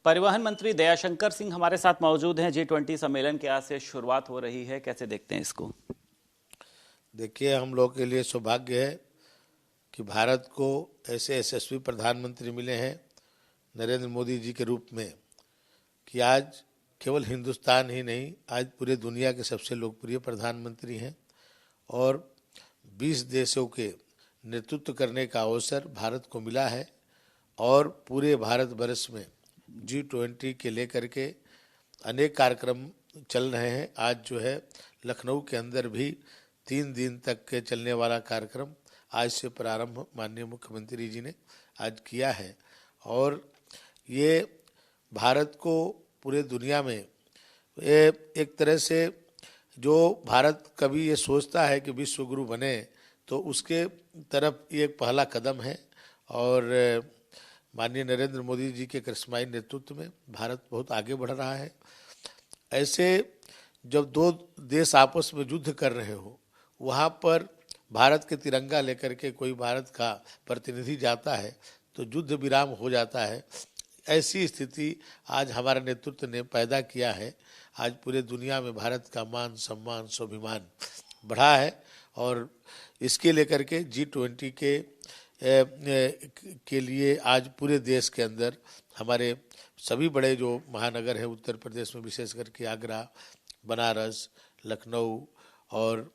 परिवहन मंत्री दयाशंकर सिंह हमारे साथ मौजूद हैं। G20 सम्मेलन के आज से शुरुआत हो रही है, कैसे देखते हैं इसको? देखिए, हम लोग के लिए सौभाग्य है कि भारत को ऐसे यशस्वी प्रधानमंत्री मिले हैं नरेंद्र मोदी जी के रूप में कि आज केवल हिंदुस्तान ही नहीं, आज पूरे दुनिया के सबसे लोकप्रिय प्रधानमंत्री हैं और 20 देशों के नेतृत्व करने का अवसर भारत को मिला है। और पूरे भारत वर्ष में G20 के लेकर के अनेक कार्यक्रम चल रहे हैं। आज जो है लखनऊ के अंदर भी 3 दिन तक के चलने वाला कार्यक्रम आज से प्रारंभ माननीय मुख्यमंत्री जी ने आज किया है। और ये भारत को पूरे दुनिया में एक तरह से जो भारत कभी ये सोचता है कि विश्व गुरु बने, तो उसके तरफ ये एक पहला कदम है। और माननीय नरेंद्र मोदी जी के करिश्माई नेतृत्व में भारत बहुत आगे बढ़ रहा है। ऐसे जब 2 देश आपस में युद्ध कर रहे हो, वहाँ पर भारत के तिरंगा लेकर के कोई भारत का प्रतिनिधि जाता है तो युद्ध विराम हो जाता है। ऐसी स्थिति आज हमारे नेतृत्व ने पैदा किया है। आज पूरे दुनिया में भारत का मान सम्मान स्वाभिमान बढ़ा है और इसके लेकर के G20 के लिए आज पूरे देश के अंदर हमारे सभी बड़े जो महानगर हैं उत्तर प्रदेश में, विशेष करके आगरा, बनारस, लखनऊ, और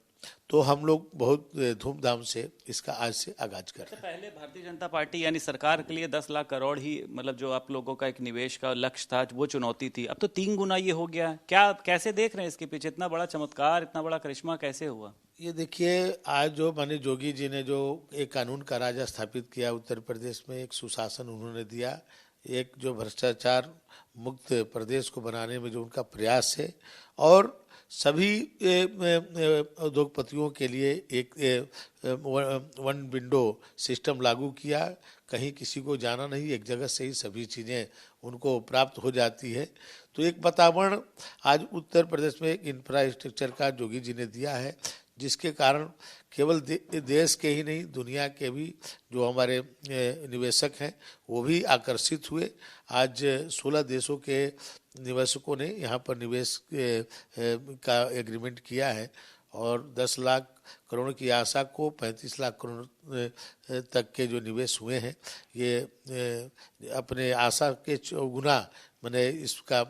तो हम लोग बहुत धूमधाम से इसका आज से आगाज कर रहे हैं। पहले भारतीय जनता पार्टी यानी सरकार के लिए 10 लाख करोड़ ही मतलब जो आप लोगों का एक निवेश का लक्ष्य था, वो चुनौती थी। अब तो 3 गुना ये हो गया है। क्या कैसे देख रहे हैं इसके पीछे इतना बड़ा चमत्कार, इतना बड़ा करिश्मा कैसे हुआ? ये देखिए, आज जो माननीय जोगी जी ने जो एक कानून का राज स्थापित किया उत्तर प्रदेश में, एक सुशासन उन्होंने दिया, एक जो भ्रष्टाचार मुक्त प्रदेश को बनाने में जो उनका प्रयास है, और सभी उद्योगपतियों के लिए एक वन विंडो सिस्टम लागू किया। कहीं किसी को जाना नहीं, एक जगह से ही सभी चीज़ें उनको प्राप्त हो जाती है। तो एक वातावरण आज उत्तर प्रदेश में इंफ्रास्ट्रक्चर का जोगी जी ने दिया है, जिसके कारण केवल देश के ही नहीं दुनिया के भी जो हमारे निवेशक हैं वो भी आकर्षित हुए। आज 16 देशों के निवेशकों ने यहाँ पर निवेश का एग्रीमेंट किया है और 10 लाख करोड़ की आशा को 35 लाख करोड़ तक के जो निवेश हुए हैं, ये अपने आशा के चौगुना मैंने इसका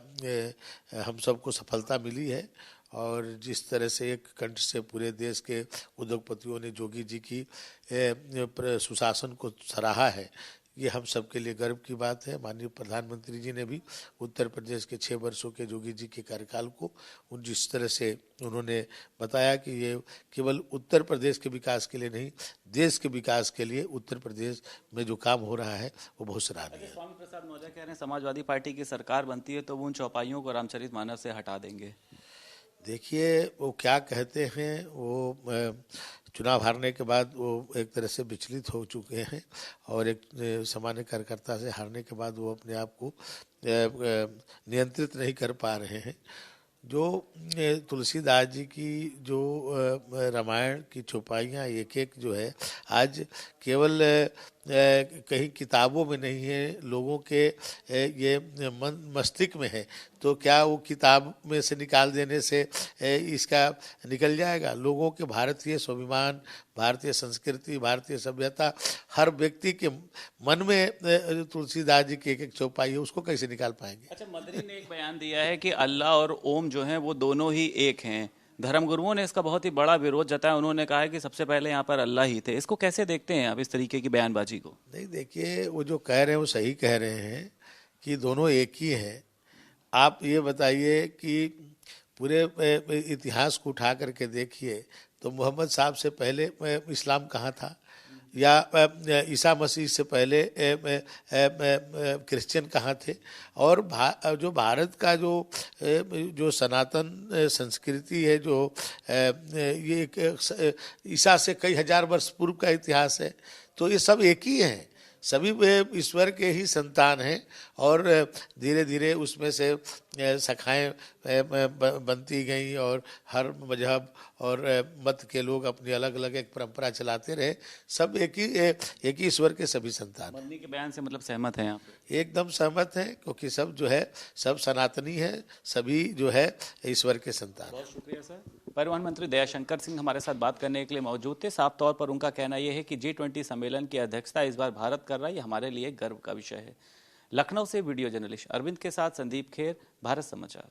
हम सबको सफलता मिली है। और जिस तरह से एक कंठ से पूरे देश के उद्योगपतियों ने जोगी जी की सुशासन को सराहा है, ये हम सबके लिए गर्व की बात है। माननीय प्रधानमंत्री जी ने भी उत्तर प्रदेश के 6 वर्षों के जोगी जी के कार्यकाल को जिस तरह से उन्होंने बताया कि ये केवल उत्तर प्रदेश के विकास के लिए नहीं, देश के विकास के लिए उत्तर प्रदेश में जो काम हो रहा है वो बहुत सराहनीय है। स्वामी प्रसाद मौर्य कह रहे हैं समाजवादी पार्टी की सरकार बनती है तो वो उन चौपाइयों को रामचरितमानस से हटा देंगे। देखिए, वो क्या कहते हैं, वो चुनाव हारने के बाद वो एक तरह से विचलित हो चुके हैं और एक सामान्य कार्यकर्ता से हारने के बाद वो अपने आप को नियंत्रित नहीं कर पा रहे हैं। जो तुलसीदास जी की जो रामायण की चौपाइयाँ एक एक जो है आज केवल कहीं किताबों में नहीं है, लोगों के ये मन मस्तिष्क में है। तो क्या वो किताब में से निकाल देने से इसका निकल जाएगा? लोगों के भारतीय स्वाभिमान, भारतीय संस्कृति, भारतीय सभ्यता हर व्यक्ति के मन में तुलसीदास जी की एक एक चौपाई है, उसको कैसे निकाल पाएंगे? अच्छा, मदरी ने एक बयान दिया है कि अल्लाह और ओम जो हैं वो दोनों ही एक हैं। धर्मगुरुओं ने इसका बहुत ही बड़ा विरोध जताया। उन्होंने कहा है कि सबसे पहले यहाँ पर अल्लाह ही थे। इसको कैसे देखते हैं आप, इस तरीके की बयानबाजी को? नहीं, देखिए, वो जो कह रहे हैं वो सही कह रहे हैं कि दोनों एक ही हैं। आप ये बताइए कि पूरे इतिहास को उठा करके देखिए तो मोहम्मद साहब से पहले इस्लाम कहाँ था, या ईसा मसीह से पहले क्रिश्चियन कहाँ थे? और जो भारत का जो सनातन संस्कृति है, जो ये ईसा से कई हजार वर्ष पूर्व का इतिहास है, तो ये सब एक ही हैं। सभी वे ईश्वर के ही संतान हैं और धीरे धीरे उसमें से शाखाएं बनती गई और हर मजहब और मत के लोग अपनी अलग अलग एक परंपरा चलाते रहे। सब एक ही ईश्वर के सभी संतान। मदनी के बयान से मतलब सहमत हैं आप? एकदम सहमत हैं, क्योंकि सब जो है सब सनातनी है, सभी जो है ईश्वर के संतान। बहुत शुक्रिया सर। परिवहन मंत्री दयाशंकर सिंह हमारे साथ बात करने के लिए मौजूद थे। साफ तौर पर उनका कहना यह है कि G20 सम्मेलन की अध्यक्षता इस बार भारत कर रहा है, ये हमारे लिए गर्व का विषय है। लखनऊ से वीडियो जर्नलिस्ट अरविंद के साथ संदीप खेर, भारत समाचार।